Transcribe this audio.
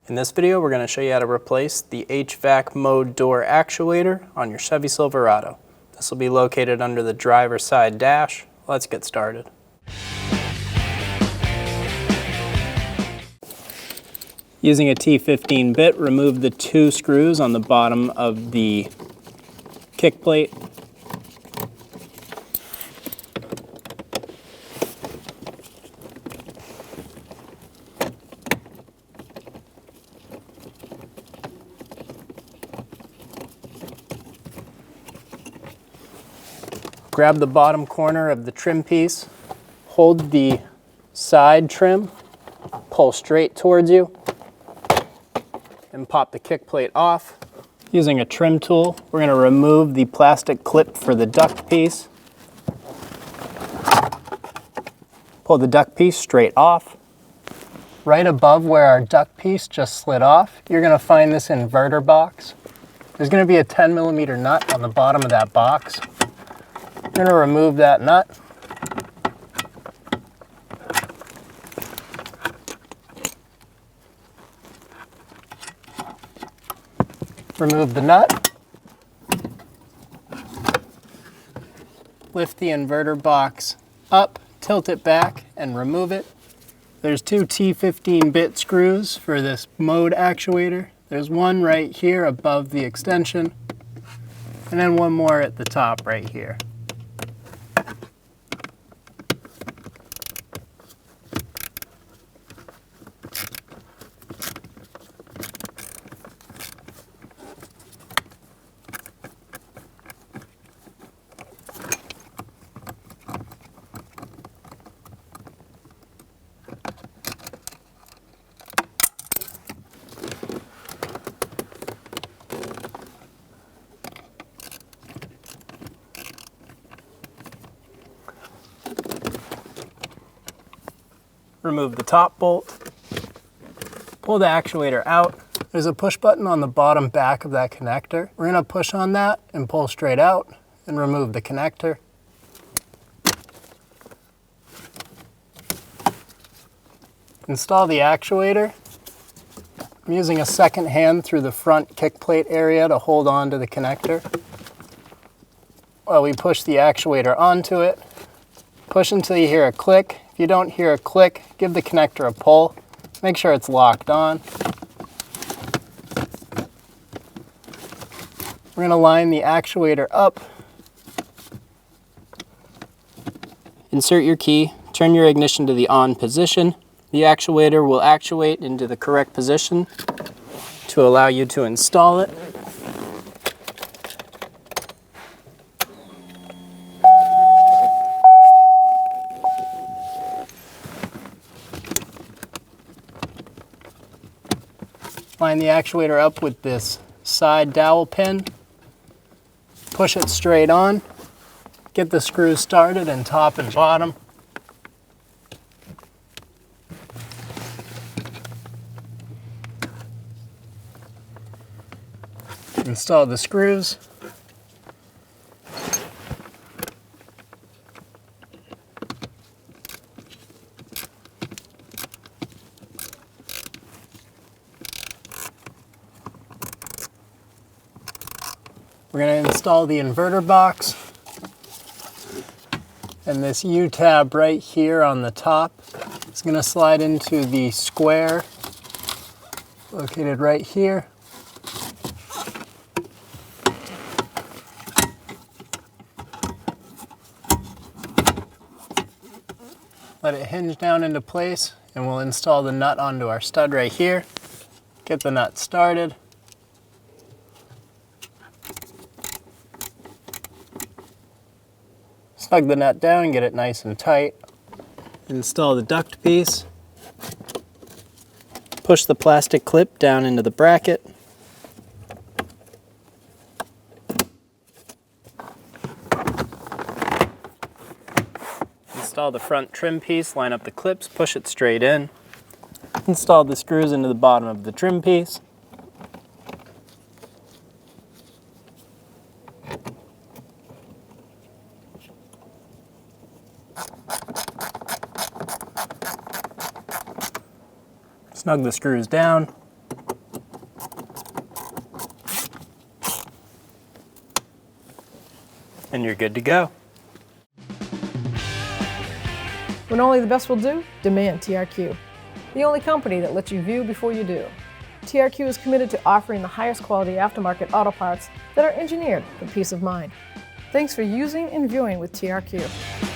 In this video, we're going to show you how to replace the HVAC mode door actuator on your Chevy Silverado. This will be located under the driver's side dash. Let's get started. Using a T15 bit, remove the 2 screws on the bottom of the kick plate. Grab the bottom corner of the trim piece, hold the side trim, pull straight towards you, and pop the kick plate off. Using a trim tool, we're going to remove the plastic clip for the duct piece. Pull the duct piece straight off. Right above where our duct piece just slid off, you're going to find this inverter box. There's going to be a 10mm nut on the bottom of that box. We're going to remove that nut. Remove the nut. Lift the inverter box up, tilt it back, and remove it. There's 2 T15 bit screws for this mode actuator. There's one right here above the extension, and then one more at the top right here. Remove the top bolt, pull the actuator out. There's a push button on the bottom back of that connector. We're going to push on that and pull straight out and remove the connector. Install the actuator. I'm using a second hand through the front kick plate area to hold on to the connector. While we push the actuator onto it, push until you hear a click. If you don't hear a click, give the connector a pull. Make sure it's locked on. We're going to line the actuator up. Insert your key, turn your ignition to the on position. The actuator will actuate into the correct position to allow you to install it. Line the actuator up with this side dowel pin, push it straight on, get the screws started in top and bottom. Install the screws. We're going to install the inverter box and this U-tab right here on the top is going to slide into the square located right here. Let it hinge down into place and we'll install the nut onto our stud right here. Get the nut started. Snug the nut down and get it nice and tight. Install the duct piece. Push the plastic clip down into the bracket. Install the front trim piece, line up the clips, push it straight in. Install the screws into the bottom of the trim piece. Snug the screws down. and you're good to go. When only the best will do, demand TRQ. The only company that lets you view before you do. TRQ is committed to offering the highest quality aftermarket auto parts that are engineered for peace of mind. Thanks for using and viewing with TRQ.